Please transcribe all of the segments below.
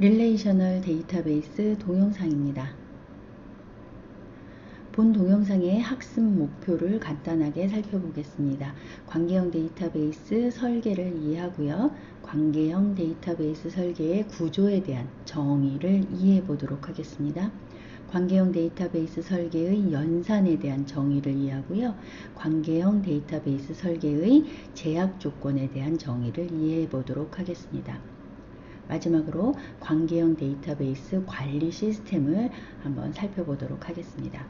릴레이셔널 데이터베이스 동영상입니다. 본 동영상의 학습 목표를 간단하게 살펴보겠습니다. 관계형 데이터베이스 설계를 이해하고요. 관계형 데이터베이스 설계의 구조에 대한 정의를 이해해 보도록 하겠습니다. 관계형 데이터베이스 설계의 연산에 대한 정의를 이해하고요. 관계형 데이터베이스 설계의 제약 조건에 대한 정의를 이해해 보도록 하겠습니다. 마지막으로 관계형 데이터베이스 관리 시스템을 한번 살펴보도록 하겠습니다.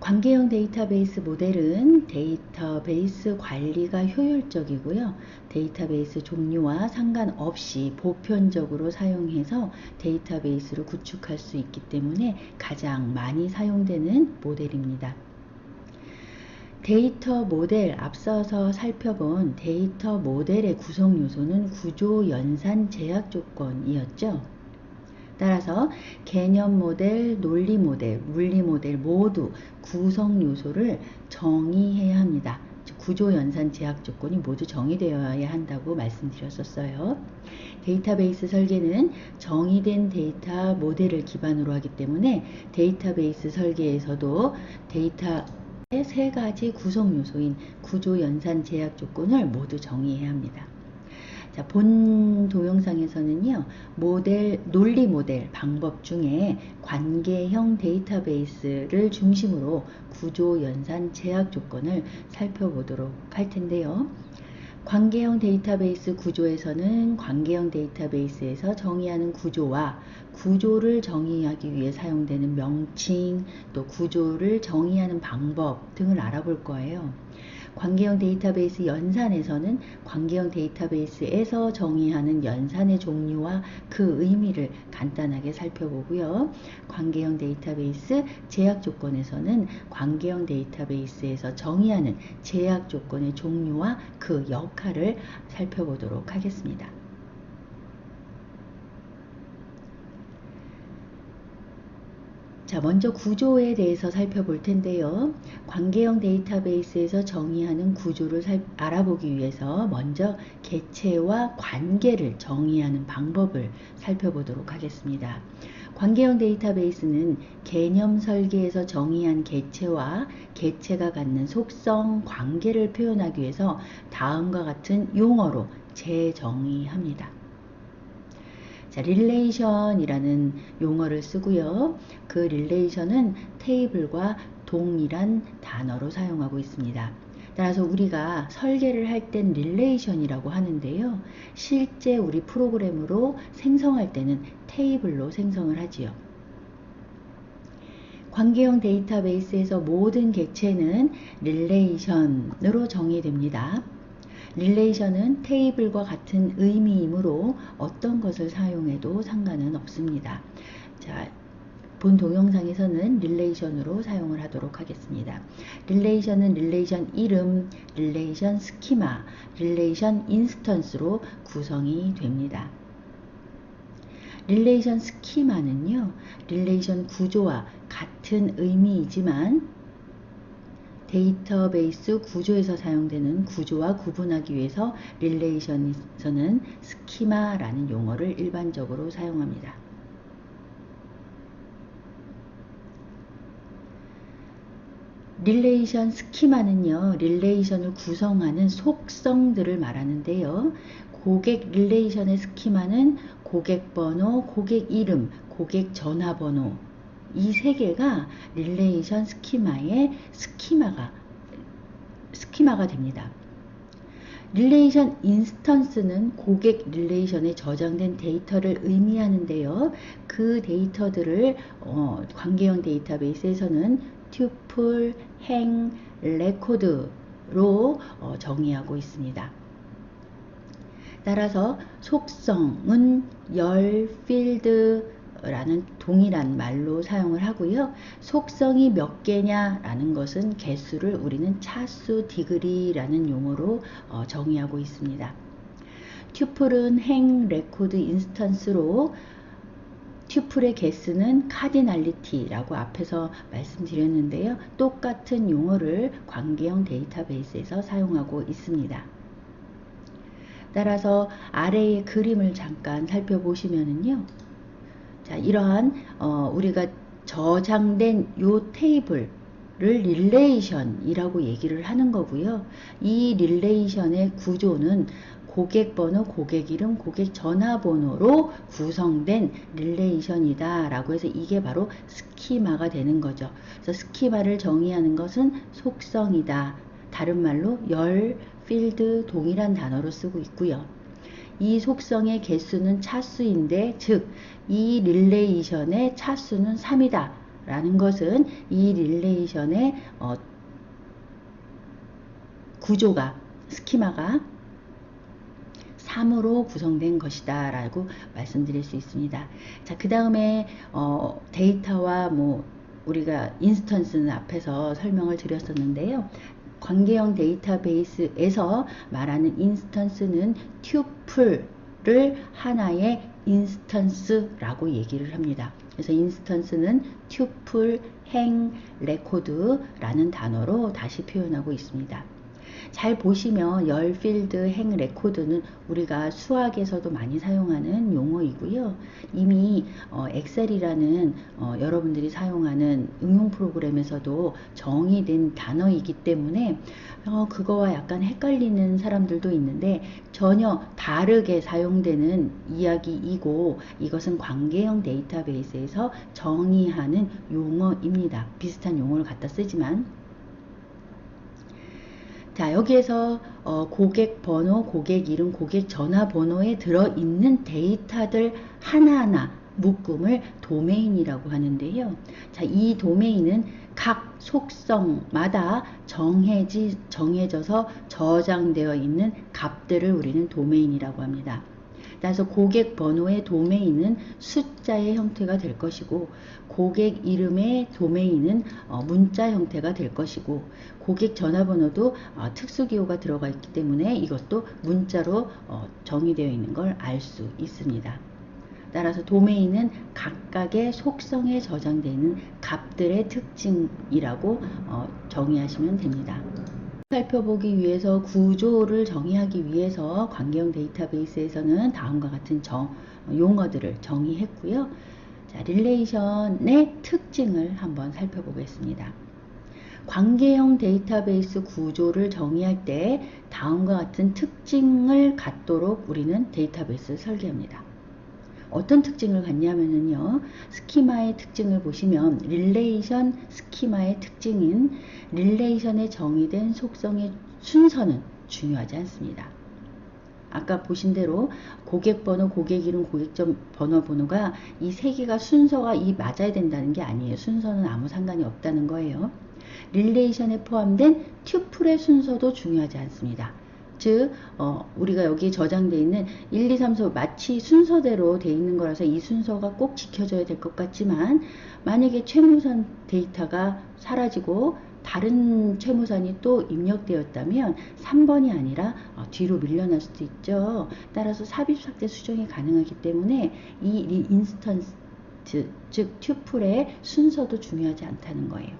관계형 데이터베이스 모델은 데이터베이스 관리가 효율적이고요. 데이터베이스 종류와 상관없이 보편적으로 사용해서 데이터베이스를 구축할 수 있기 때문에 가장 많이 사용되는 모델입니다. 데이터 모델, 앞서서 살펴본 데이터 모델의 구성 요소는 구조, 연산, 제약 조건이었죠. 따라서 개념 모델, 논리 모델, 물리 모델 모두 구성 요소를 정의해야 합니다. 구조, 연산, 제약 조건이 모두 정의되어야 한다고 말씀드렸었어요. 데이터베이스 설계는 정의된 데이터 모델을 기반으로 하기 때문에 데이터베이스 설계에서도 데이터 세 가지 구성 요소인 구조, 연산, 제약 조건을 모두 정의해야 합니다. 자, 본 동영상에서는요, 논리 모델 방법 중에 관계형 데이터베이스를 중심으로 구조, 연산, 제약 조건을 살펴보도록 할 텐데요. 관계형 데이터베이스 구조에서는 관계형 데이터베이스에서 정의하는 구조와 구조를 정의하기 위해 사용되는 명칭, 또 구조를 정의하는 방법 등을 알아볼 거예요. 관계형 데이터베이스 연산에서는 관계형 데이터베이스에서 정의하는 연산의 종류와 그 의미를 간단하게 살펴보고요. 관계형 데이터베이스 제약 조건에서는 관계형 데이터베이스에서 정의하는 제약 조건의 종류와 그 역할을 살펴보도록 하겠습니다. 자, 먼저 구조에 대해서 살펴볼 텐데요. 관계형 데이터베이스에서 정의하는 구조를 알아보기 위해서 먼저 객체와 관계를 정의하는 방법을 살펴보도록 하겠습니다. 관계형 데이터베이스는 개념 설계에서 정의한 객체와 객체가 갖는 속성, 관계를 표현하기 위해서 다음과 같은 용어로 재정의합니다. 자, 릴레이션이라는 용어를 쓰고요. 그 릴레이션은 테이블과 동일한 단어로 사용하고 있습니다. 따라서 우리가 설계를 할 땐 릴레이션이라고 하는데요. 실제 우리 프로그램으로 생성할 때는 테이블로 생성을 하지요. 관계형 데이터베이스에서 모든 객체는 릴레이션으로 정의됩니다. 릴레이션은 테이블과 같은 의미이므로 어떤 것을 사용해도 상관은 없습니다. 자, 본 동영상에서는 릴레이션으로 사용을 하도록 하겠습니다. 릴레이션은 릴레이션 이름, 릴레이션 스키마, 릴레이션 인스턴스로 구성이 됩니다. 릴레이션 스키마는요, 릴레이션 구조와 같은 의미이지만 데이터베이스 구조에서 사용되는 구조와 구분하기 위해서 릴레이션에서는 스키마라는 용어를 일반적으로 사용합니다. 릴레이션 스키마는요, 릴레이션을 구성하는 속성들을 말하는데요. 고객 릴레이션의 스키마는 고객 번호, 고객 이름, 고객 전화번호, 이 세 개가 릴레이션 스키마의 스키마가 됩니다. 릴레이션 인스턴스는 고객 릴레이션에 저장된 데이터를 의미하는데요. 그 데이터들을 관계형 데이터베이스에서는 튜플, 행, 레코드로 정의하고 있습니다. 따라서 속성은 열, 필드, 라는 동일한 말로 사용을 하고요. 속성이 몇 개냐라는 것은 개수를 우리는 차수 디그리라는 용어로 정의하고 있습니다. 튜플은 행, 레코드, 인스턴스로 튜플의 개수는 카디널리티라고 앞에서 말씀드렸는데요. 똑같은 용어를 관계형 데이터베이스에서 사용하고 있습니다. 따라서 아래의 그림을 잠깐 살펴보시면은요. 자, 이러한 우리가 저장된 요 테이블을 릴레이션이라고 얘기를 하는 거고요. 이 릴레이션의 구조는 고객 번호, 고객 이름, 고객 전화번호로 구성된 릴레이션이다 라고 해서 이게 바로 스키마가 되는 거죠. 그래서 스키마를 정의하는 것은 속성이다. 다른 말로 열, 필드, 동일한 단어로 쓰고 있고요. 이 속성의 개수는 차수인데, 즉 이 릴레이션의 차수는 3이다 라는 것은 이 릴레이션의 구조가, 스키마가 3으로 구성된 것이다 라고 말씀드릴 수 있습니다. 자, 그 다음에 데이터와 우리가 인스턴스는 앞에서 설명을 드렸었는데요. 관계형 데이터베이스에서 말하는 인스턴스는 튜플을 하나의 인스턴스라고 얘기를 합니다. 그래서 인스턴스는 튜플, 행, 레코드라는 단어로 다시 표현하고 있습니다. 잘 보시면 열, 필드, 행, 레코드는 우리가 수학에서도 많이 사용하는 용어이고요. 이미 엑셀이라는 여러분들이 사용하는 응용 프로그램에서도 정의된 단어이기 때문에 그거와 약간 헷갈리는 사람들도 있는데 전혀 다르게 사용되는 이야기이고, 이것은 관계형 데이터베이스에서 정의하는 용어입니다. 비슷한 용어를 갖다 쓰지만, 자, 여기에서 고객 번호, 고객 이름, 고객 전화번호에 들어있는 데이터들 하나하나 묶음을 도메인이라고 하는데요. 자, 이 도메인은 각 속성마다 정해져서 저장되어 있는 값들을 우리는 도메인이라고 합니다. 따라서 고객 번호의 도메인은 숫자의 형태가 될 것이고, 고객 이름의 도메인은 문자 형태가 될 것이고, 고객 전화번호도 특수기호가 들어가 있기 때문에 이것도 문자로 정의되어 있는 걸 알 수 있습니다. 따라서 도메인은 각각의 속성에 저장되어 있는 값들의 특징이라고 정의하시면 됩니다. 살펴보기 위해서 구조를 정의하기 위해서 관계형 데이터베이스에서는 다음과 같은 용어들을 정의했고요. 자, 릴레이션의 특징을 한번 살펴보겠습니다. 관계형 데이터베이스 구조를 정의할 때 다음과 같은 특징을 갖도록 우리는 데이터베이스를 설계합니다. 어떤 특징을 갖냐면요, 스키마의 특징을 보시면 릴레이션 스키마의 특징인 릴레이션에 정의된 속성의 순서는 중요하지 않습니다. 아까 보신 대로 고객 번호, 고객 이름, 고객 번호가 이 세 개가 순서가 맞아야 된다는 게 아니에요. 순서는 아무 상관이 없다는 거예요. 릴레이션에 포함된 튜플의 순서도 중요하지 않습니다. 즉 우리가 여기 저장되어 있는 1, 2, 3, 4 마치 순서대로 되어 있는 거라서 이 순서가 꼭 지켜져야 될 것 같지만, 만약에 최무선 데이터가 사라지고 다른 최무선이 또 입력되었다면 3번이 아니라 뒤로 밀려날 수도 있죠. 따라서 삽입 삭제 수정이 가능하기 때문에 이 인스턴스, 즉 튜플의 순서도 중요하지 않다는 거예요.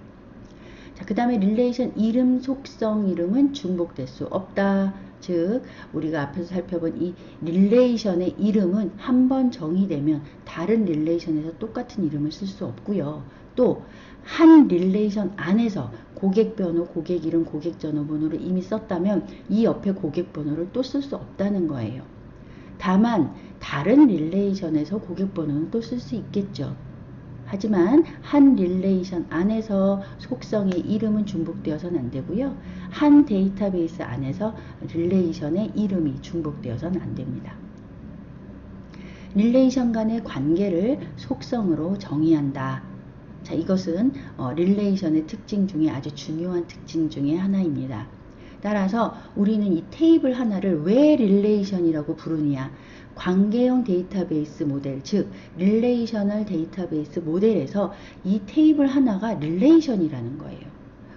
자, 그 다음에 릴레이션 이름, 속성 이름은 중복될 수 없다. 즉 우리가 앞에서 살펴본 이 릴레이션의 이름은 한번 정의되면 다른 릴레이션에서 똑같은 이름을 쓸 수 없고요. 또 한 릴레이션 안에서 고객 번호, 고객 이름, 고객 전화번호를 이미 썼다면 이 옆에 고객 번호를 또 쓸 수 없다는 거예요. 다만 다른 릴레이션에서 고객 번호는 또 쓸 수 있겠죠. 하지만 한 릴레이션 안에서 속성의 이름은 중복되어서는 안 되고요. 한 데이터베이스 안에서 릴레이션의 이름이 중복되어서는 안 됩니다. 릴레이션 간의 관계를 속성으로 정의한다. 자, 이것은 릴레이션의 특징 중에 아주 중요한 특징 중에 하나입니다. 따라서 우리는 이 테이블 하나를 왜 릴레이션이라고 부르느냐? 관계형 데이터베이스 모델, 즉 릴레이셔널 데이터베이스 모델에서 이 테이블 하나가 릴레이션이라는 거예요.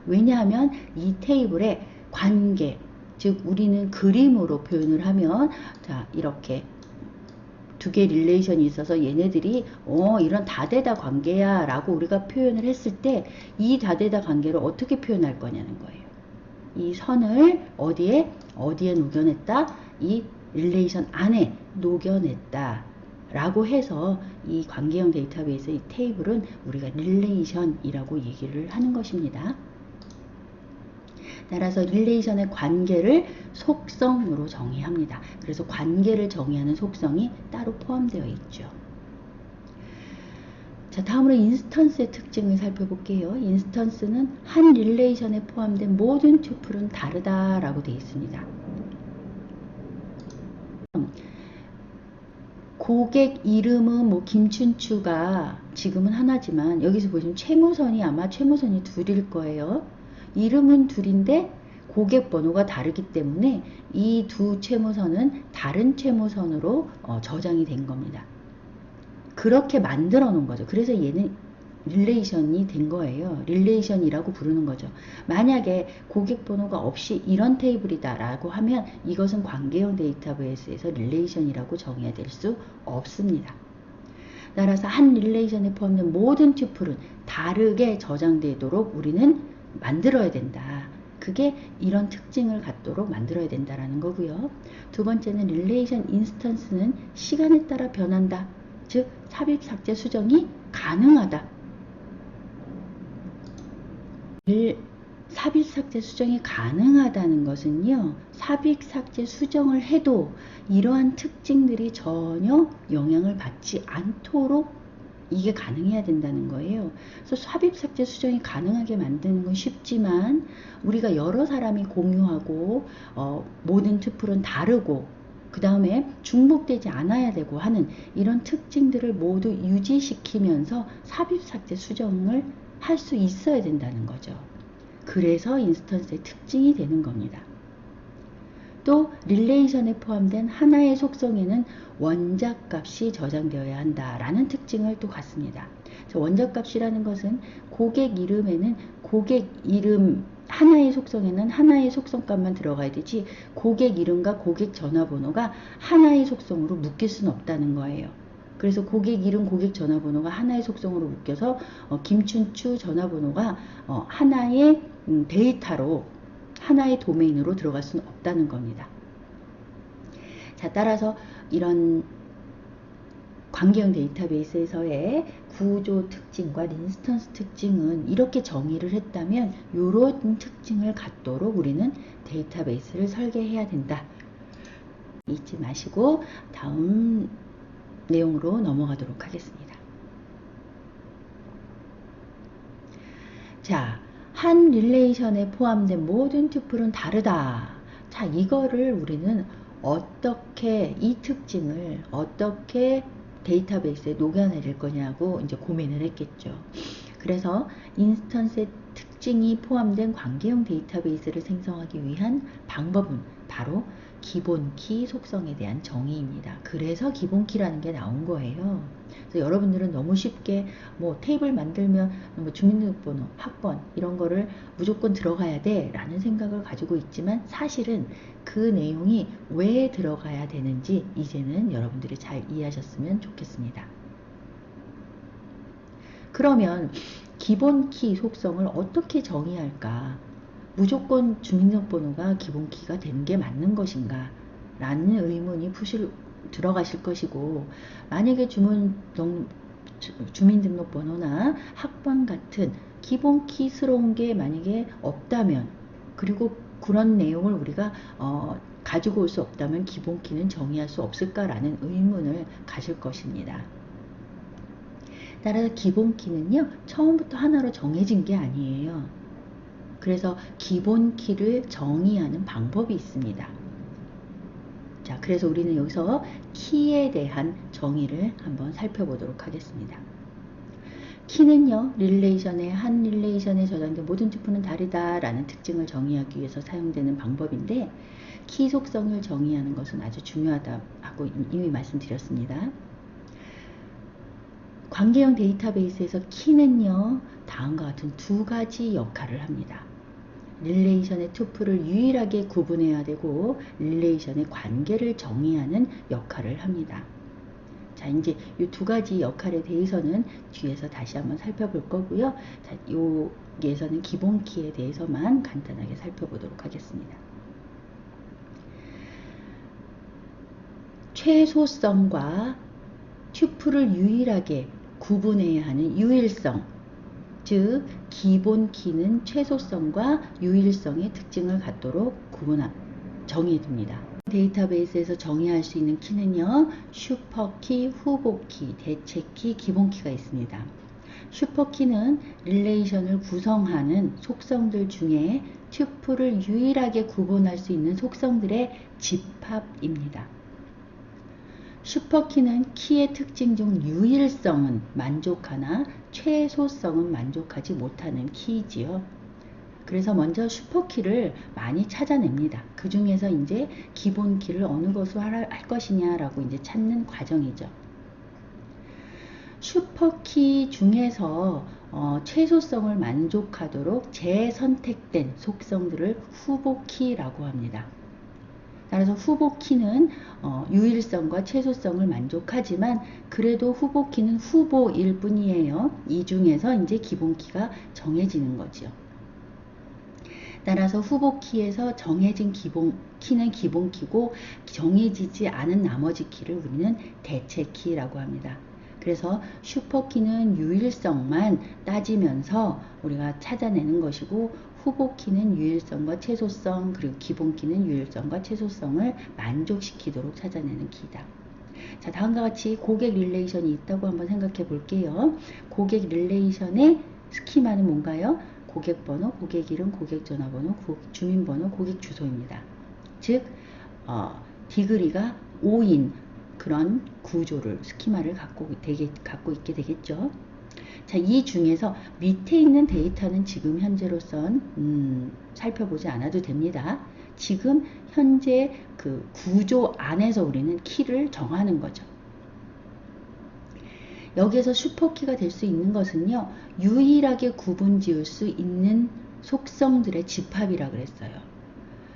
왜냐하면 이 테이블의 관계, 즉 우리는 그림으로 표현을 하면, 자, 이렇게 두 개 릴레이션이 있어서 얘네들이 이런 다대다 관계야 라고 우리가 표현을 했을 때 이 다대다 관계를 어떻게 표현할 거냐는 거예요. 이 선을 어디에 녹여냈다? 이 릴레이션 안에 녹여냈다 라고 해서 이 관계형 데이터베이스 이 테이블은 우리가 릴레이션이라고 얘기를 하는 것입니다. 따라서 릴레이션의 관계를 속성으로 정의합니다. 그래서 관계를 정의하는 속성이 따로 포함되어 있죠. 자, 다음으로 인스턴스의 특징을 살펴볼게요. 인스턴스는 한 릴레이션에 포함된 모든 튜플은 다르다라고 되어 있습니다. 고객 이름은 뭐 김춘추가 지금은 하나지만 여기서 보시면 채무선이 아마 채무선이 둘일 거예요. 이름은 둘인데 고객 번호가 다르기 때문에 이 두 채무선은 다른 채무선으로 저장이 된 겁니다. 그렇게 만들어 놓은 거죠. 그래서 얘는 릴레이션이 된 거예요. 릴레이션이라고 부르는 거죠. 만약에 고객 번호가 없이 이런 테이블이다 라고 하면 이것은 관계형 데이터베이스에서 릴레이션이라고 정의해야 될 수 없습니다. 따라서 한 릴레이션에 포함된 모든 튜플은 다르게 저장되도록 우리는 만들어야 된다. 그게 이런 특징을 갖도록 만들어야 된다라는 거고요. 두 번째는 릴레이션 인스턴스는 시간에 따라 변한다. 즉 삽입 삭제 수정이 가능하다. 삽입 삭제 수정이 가능하다는 것은요, 삽입 삭제 수정을 해도 이러한 특징들이 전혀 영향을 받지 않도록 이게 가능해야 된다는 거예요. 그래서 삽입 삭제 수정이 가능하게 만드는 건 쉽지만 우리가 여러 사람이 공유하고 모든 튜플은 다르고 그 다음에 중복되지 않아야 되고 하는 이런 특징들을 모두 유지시키면서 삽입 삭제 수정을 할 수 있어야 된다는 거죠. 그래서 인스턴스의 특징이 되는 겁니다. 또 릴레이션에 포함된 하나의 속성에는 원작값이 저장되어야 한다라는 특징을 또 갖습니다. 원작값이라는 것은 고객 이름에는 고객 이름 하나의 속성에는 하나의 속성값만 들어가야 되지 고객 이름과 고객 전화번호가 하나의 속성으로 묶일 수는 없다는 거예요. 그래서 고객 이름, 고객 전화번호가 하나의 속성으로 묶여서 김춘추 전화번호가 하나의 데이터로 하나의 도메인으로 들어갈 수는 없다는 겁니다. 자, 따라서 이런 관계형 데이터베이스에서의 구조 특징과 인스턴스 특징은 이렇게 정의를 했다면 이런 특징을 갖도록 우리는 데이터베이스를 설계해야 된다. 잊지 마시고 다음 내용으로 넘어가도록 하겠습니다. 자, 한 릴레이션에 포함된 모든 튜플은 다르다. 자, 이거를 우리는 어떻게 이 특징을 어떻게 데이터베이스에 녹여내릴 거냐고 이제 고민을 했겠죠. 그래서 인스턴스의 특징이 포함된 관계형 데이터베이스를 생성하기 위한 방법은 바로 기본키 속성에 대한 정의입니다. 그래서 기본키라는 게 나온 거예요. 그래서 여러분들은 너무 쉽게 뭐 테이블 만들면 뭐 주민등록번호, 학번 이런 거를 무조건 들어가야 돼 라는 생각을 가지고 있지만 사실은 그 내용이 왜 들어가야 되는지 이제는 여러분들이 잘 이해하셨으면 좋겠습니다. 그러면 기본키 속성을 어떻게 정의할까? 무조건 주민등록번호가 기본키가 되는 게 맞는 것인가? 라는 의문이 들어가실 것이고 만약에 주민등록번호나 학번 같은 기본키스러운 게 만약에 없다면 그리고 그런 내용을 우리가 가지고 올 수 없다면 기본키는 정의할 수 없을까라는 의문을 가질 것입니다. 따라서 기본키는요 처음부터 하나로 정해진 게 아니에요. 그래서 기본키를 정의하는 방법이 있습니다. 자, 그래서 우리는 여기서 키에 대한 정의를 한번 살펴보도록 하겠습니다. 키는요, 한 릴레이션에 저장된 모든 튜플은 다르다라는 특징을 정의하기 위해서 사용되는 방법인데, 키 속성을 정의하는 것은 아주 중요하다고 이미 말씀드렸습니다. 관계형 데이터베이스에서 키는요, 다음과 같은 두 가지 역할을 합니다. 릴레이션의 튜플을 유일하게 구분해야 되고 릴레이션의 관계를 정의하는 역할을 합니다. 자, 이제 이 두 가지 역할에 대해서는 뒤에서 다시 한번 살펴볼 거고요. 자, 여기에서는 기본키에 대해서만 간단하게 살펴보도록 하겠습니다. 최소성과 튜플을 유일하게 구분해야 하는 유일성, 즉 기본 키는 최소성과 유일성의 특징을 갖도록 정해둡니다. 데이터베이스에서 정의할 수 있는 키는요, 슈퍼키, 후보키, 대체키, 기본키가 있습니다. 슈퍼키는 릴레이션을 구성하는 속성들 중에 튜플을 유일하게 구분할 수 있는 속성들의 집합입니다. 슈퍼키는 키의 특징 중 유일성은 만족하나 최소성은 만족하지 못하는 키이지요. 그래서 먼저 슈퍼키를 많이 찾아냅니다. 그 중에서 이제 기본 키를 어느 것으로 할 것이냐라고 이제 찾는 과정이죠. 슈퍼키 중에서 최소성을 만족하도록 재선택된 속성들을 후보키라고 합니다. 따라서 후보키는 유일성과 최소성을 만족하지만 그래도 후보키는 후보일 뿐이에요. 이 중에서 이제 기본키가 정해지는 거죠. 따라서 후보키에서 정해진 키는 기본키고 정해지지 않은 나머지 키를 우리는 대체키라고 합니다. 그래서 슈퍼키는 유일성만 따지면서 우리가 찾아내는 것이고 후보키는 유일성과 최소성 그리고 기본키는 유일성과 최소성을 만족시키도록 찾아내는 키다. 자, 다음과 같이 고객 릴레이션이 있다고 한번 생각해 볼게요. 고객 릴레이션의 스키마는 뭔가요? 고객 번호, 고객 이름, 고객 전화번호, 주민번호, 고객 주소입니다. 즉 디그리가 5인 그런 구조를 스키마를 갖고 있게 되겠죠. 자, 이 중에서 밑에 있는 데이터는 지금 현재로선 살펴보지 않아도 됩니다. 지금 현재 그 구조 안에서 우리는 키를 정하는 거죠. 여기에서 슈퍼키가 될 수 있는 것은요, 유일하게 구분 지을 수 있는 속성들의 집합이라 그랬어요.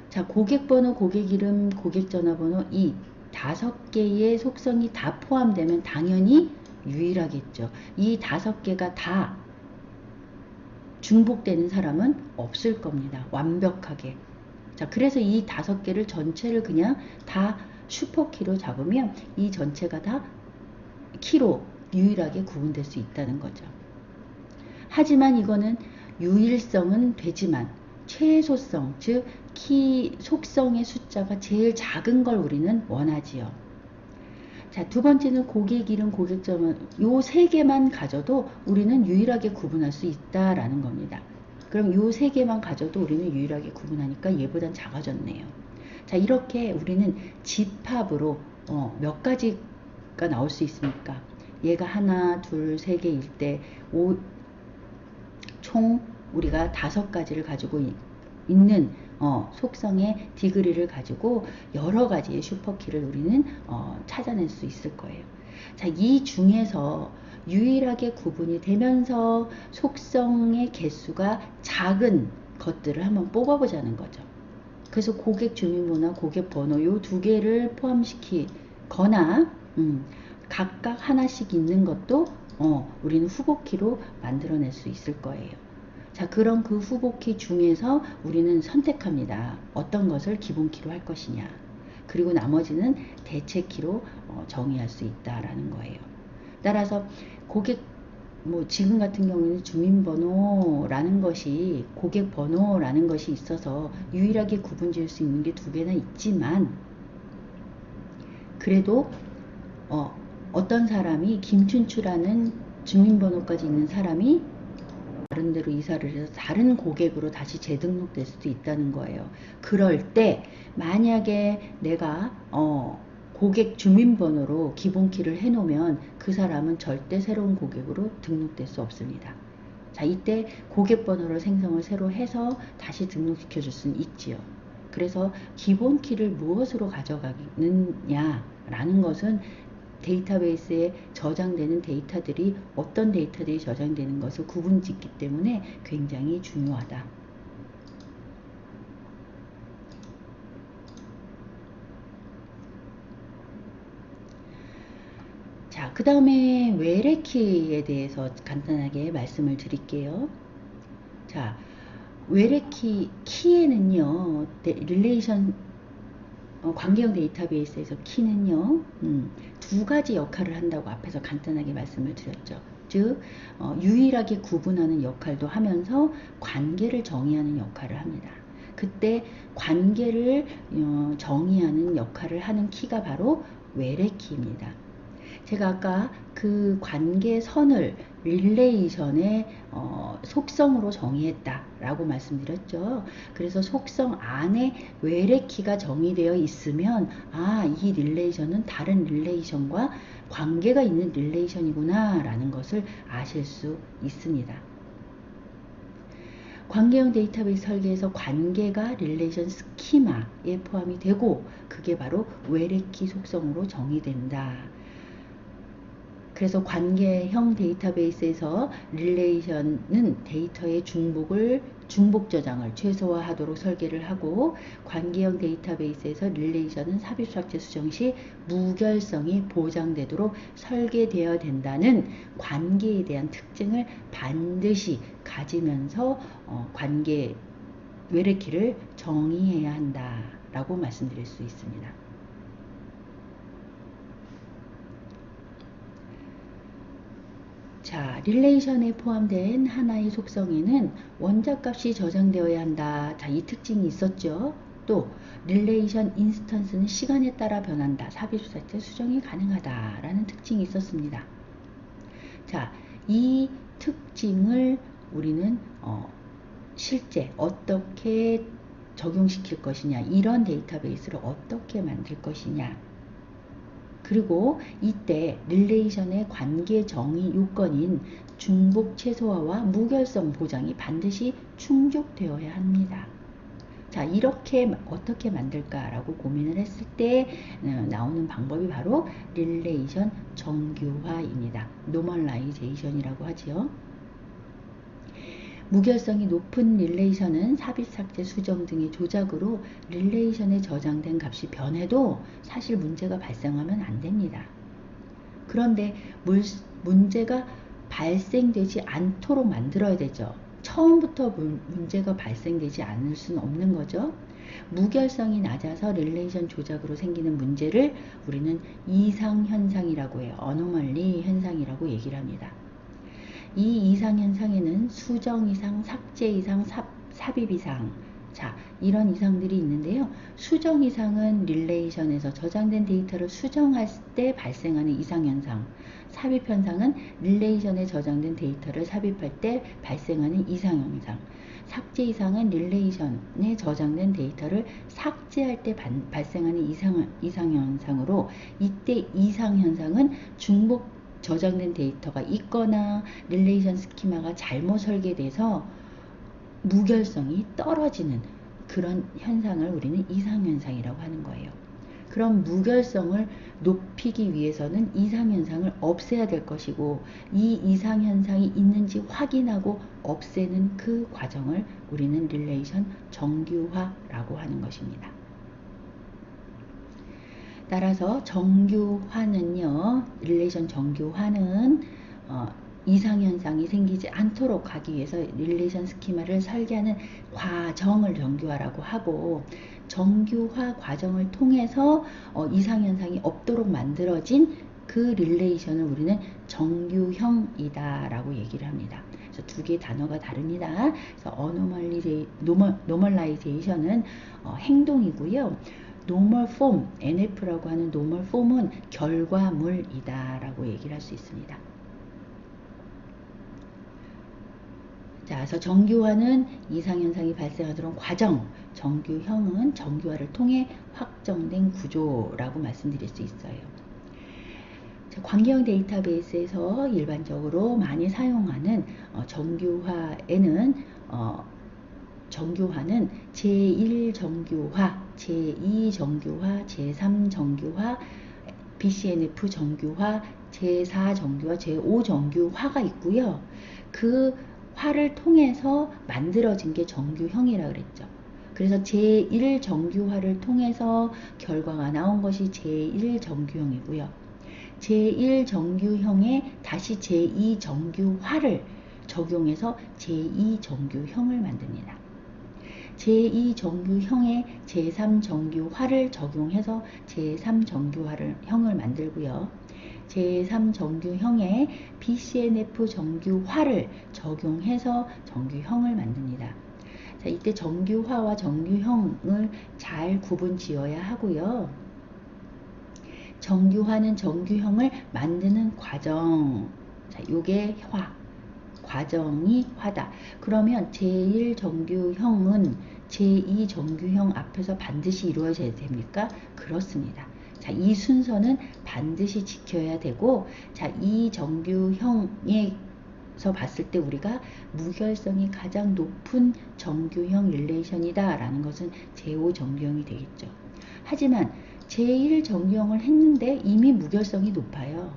자, 고객 번호, 고객 이름, 고객 전화번호 이 5개의 속성이 다 포함되면 당연히 유일하겠죠. 이 5개가 다 중복되는 사람은 없을 겁니다. 완벽하게. 자, 그래서 이 5개를 전체를 그냥 다 슈퍼키로 잡으면 이 전체가 다 키로 유일하게 구분될 수 있다는 거죠. 하지만 이거는 유일성은 되지만 최소성, 즉 키 속성의 숫자가 제일 작은 걸 우리는 원하지요. 자, 두 번째는 고객 이름, 고객 전화 요 3개만 가져도 우리는 유일하게 구분할 수 있다라는 겁니다. 그럼 요 3개만 가져도 우리는 유일하게 구분하니까 얘보단 작아졌네요. 자, 이렇게 우리는 집합으로 몇 가지가 나올 수 있습니까? 얘가 하나, 둘, 3개일 때 총 우리가 5가지를 가지고 있는 속성의 디그리를 가지고 여러 가지의 슈퍼키를 우리는 찾아낼 수 있을 거예요. 자, 이 중에서 유일하게 구분이 되면서 속성의 개수가 작은 것들을 한번 뽑아보자는 거죠. 그래서 고객 주민번호나 고객 번호 요 2개를 포함시키거나 각각 하나씩 있는 것도 우리는 후보키로 만들어낼 수 있을 거예요. 자, 그럼 그 후보키 중에서 우리는 선택합니다. 어떤 것을 기본키로 할 것이냐. 그리고 나머지는 대체키로 정의할 수 있다라는 거예요. 따라서 고객 지금 같은 경우는 주민번호라는 것이 고객 번호라는 것이 있어서 유일하게 구분 지을 수 있는 게 2개나 있지만 그래도 어떤 사람이 김춘추라는 주민번호까지 있는 사람이 다른 데로 이사를 해서 다른 고객으로 다시 재등록될 수도 있다는 거예요. 그럴 때 만약에 내가 고객 주민번호로 기본키를 해놓으면 그 사람은 절대 새로운 고객으로 등록될 수 없습니다. 자, 이때 고객 번호를 생성을 새로 해서 다시 등록시켜 줄 수는 있지요. 그래서 기본키를 무엇으로 가져가느냐라는 것은 데이터베이스에 저장되는 데이터들이 어떤 데이터들이 저장되는 것을 구분짓기 때문에 굉장히 중요하다. 자, 그 다음에 외래키에 대해서 간단하게 말씀을 드릴게요. 자, 외래키, 키에는요, 릴레이션 관계형 데이터베이스에서 키는요, 두 가지 역할을 한다고 앞에서 간단하게 말씀을 드렸죠. 즉, 유일하게 구분하는 역할도 하면서 관계를 정의하는 역할을 합니다. 그때 관계를 정의하는 역할을 하는 키가 바로 외래키입니다. 제가 아까 그 관계선을 릴레이션의 속성으로 정의했다라고 말씀드렸죠. 그래서 속성 안에 외래키가 정의되어 있으면 이 릴레이션은 다른 릴레이션과 관계가 있는 릴레이션이구나 라는 것을 아실 수 있습니다. 관계형 데이터베이스 설계에서 관계가 릴레이션 스키마에 포함이 되고 그게 바로 외래키 속성으로 정의된다. 그래서 관계형 데이터베이스에서 릴레이션은 데이터의 중복 저장을 최소화하도록 설계를 하고, 관계형 데이터베이스에서 릴레이션은 삽입삭제 수정 시 무결성이 보장되도록 설계되어야 된다는 관계에 대한 특징을 반드시 가지면서 관계 외래키를 정의해야 한다라고 말씀드릴 수 있습니다. 자, 릴레이션에 포함된 하나의 속성에는 원자값이 저장되어야 한다. 자, 이 특징이 있었죠. 또 릴레이션 인스턴스는 시간에 따라 변한다. 삽입삭제 수정이 가능하다라는 특징이 있었습니다. 자, 이 특징을 우리는 실제 어떻게 적용시킬 것이냐, 이런 데이터베이스를 어떻게 만들 것이냐, 그리고 이때 릴레이션의 관계 정의 요건인 중복 최소화와 무결성 보장이 반드시 충족되어야 합니다. 자, 이렇게 어떻게 만들까라고 고민을 했을 때 나오는 방법이 바로 릴레이션 정규화입니다. 노멀라이제이션이라고 하지요. 무결성이 높은 릴레이션은 삽입 삭제 수정 등의 조작으로 릴레이션에 저장된 값이 변해도 사실 문제가 발생하면 안 됩니다. 그런데 문제가 발생되지 않도록 만들어야 되죠. 처음부터 문제가 발생되지 않을 수는 없는 거죠. 무결성이 낮아서 릴레이션 조작으로 생기는 문제를 우리는 이상현상이라고 해요. 어노멀리 현상이라고 얘기를 합니다. 이 이상현상에는 수정 이상, 삭제 이상, 삽입 이상, 자, 이런 이상들이 있는데요. 수정 이상은 릴레이션에서 저장된 데이터를 수정할 때 발생하는 이상현상, 삽입 현상은 릴레이션에 저장된 데이터를 삽입할 때 발생하는 이상현상, 삭제 이상은 릴레이션에 저장된 데이터를 삭제할 때 발생하는 이상현상으로, 이때 이상현상은 중복 저장된 데이터가 있거나 릴레이션 스키마가 잘못 설계돼서 무결성이 떨어지는 그런 현상을 우리는 이상현상이라고 하는 거예요. 그럼 무결성을 높이기 위해서는 이상현상을 없애야 될 것이고, 이 이상현상이 있는지 확인하고 없애는 그 과정을 우리는 릴레이션 정규화라고 하는 것입니다. 따라서 정규화는요, 릴레이션 정규화는 이상현상이 생기지 않도록 하기 위해서 릴레이션 스키마를 설계하는 과정을 정규화라고 하고, 정규화 과정을 통해서 이상현상이 없도록 만들어진 그 릴레이션을 우리는 정규형이다 라고 얘기를 합니다. 그래서 두 개의 단어가 다릅니다. 그래서 노멀라이제이션은 행동이고요. 노멀 폼, NF라고 하는 노멀 폼은 결과물이다 라고 얘기를 할 수 있습니다. 자, 그래서 정규화는 이상현상이 발생하도록 과정, 정규형은 정규화를 통해 확정된 구조라고 말씀드릴 수 있어요. 자, 관계형 데이터베이스에서 일반적으로 많이 사용하는 정규화에는 정규화는 제1정규화, 제2정규화, 제3정규화, BCNF 정규화, 제4정규화, 제5정규화가 있고요. 그 화를 통해서 만들어진 게 정규형이라고 그랬죠. 그래서 제1정규화를 통해서 결과가 나온 것이 제1정규형이고요. 제1정규형에 다시 제2정규화를 적용해서 제2정규형을 만듭니다. 제2정규형에 제3정규화를 적용해서 제3정규형을 만들고요. 제3정규형에 BCNF 정규화를 적용해서 정규형을 만듭니다. 자, 이때 정규화와 정규형을 잘 구분 지어야 하고요. 정규화는 정규형을 만드는 과정. 자, 요게 과정이 화다. 그러면 제1정규형은 제2정규형 앞에서 반드시 이루어져야 됩니까? 그렇습니다. 자, 이 순서는 반드시 지켜야 되고, 자, 이 정규형에서 봤을 때 우리가 무결성이 가장 높은 정규형 릴레이션이다 라는 것은 제5정규형이 되겠죠. 하지만 제1정규형을 했는데 이미 무결성이 높아요.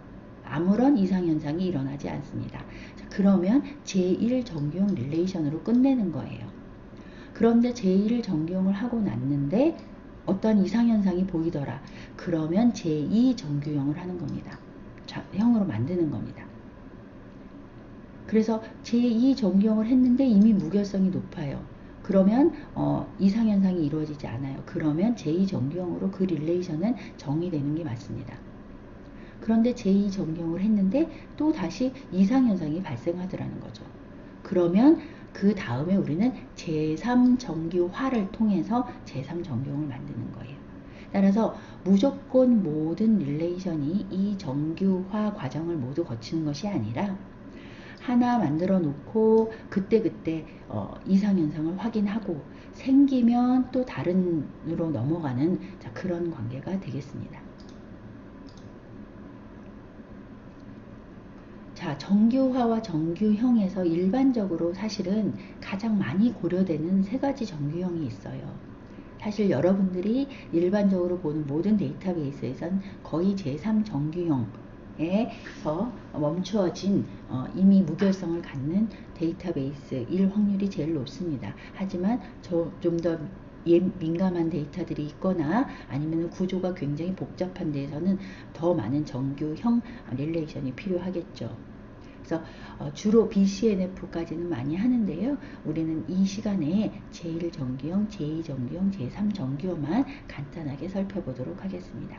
아무런 이상현상이 일어나지 않습니다. 자, 그러면 제1정규형 릴레이션으로 끝내는 거예요. 그런데 제1정규형을 하고 났는데 어떤 이상현상이 보이더라. 그러면 제2정규형을 하는 겁니다. 자, 형으로 만드는 겁니다. 그래서 제2정규형을 했는데 이미 무결성이 높아요. 그러면 이상현상이 이루어지지 않아요. 그러면 제2정규형으로 그 릴레이션은 정의되는 게 맞습니다. 그런데 제2정규형을 했는데 또 다시 이상현상이 발생하더라는 거죠. 그러면 그 다음에 우리는 제3정규화를 통해서 제3정규형을 만드는 거예요. 따라서 무조건 모든 릴레이션이 이 정규화 과정을 모두 거치는 것이 아니라 하나 만들어 놓고 그때그때 이상현상을 확인하고 생기면 또 다른으로 넘어가는 그런 관계가 되겠습니다. 자, 정규화와 정규형에서 일반적으로 사실은 가장 많이 고려되는 세 가지 정규형이 있어요. 사실 여러분들이 일반적으로 보는 모든 데이터베이스에선 거의 제3정규형에서 멈추어진 이미 무결성을 갖는 데이터베이스일 확률이 제일 높습니다. 하지만 좀 더 민감한 데이터들이 있거나 아니면 구조가 굉장히 복잡한 데에서는 더 많은 정규형 릴레이션이 필요하겠죠. 그래서 주로 BCNF까지는 많이 하는데요. 우리는 이 시간에 제1정규형, 제2정규형, 제3정규형만 간단하게 살펴보도록 하겠습니다.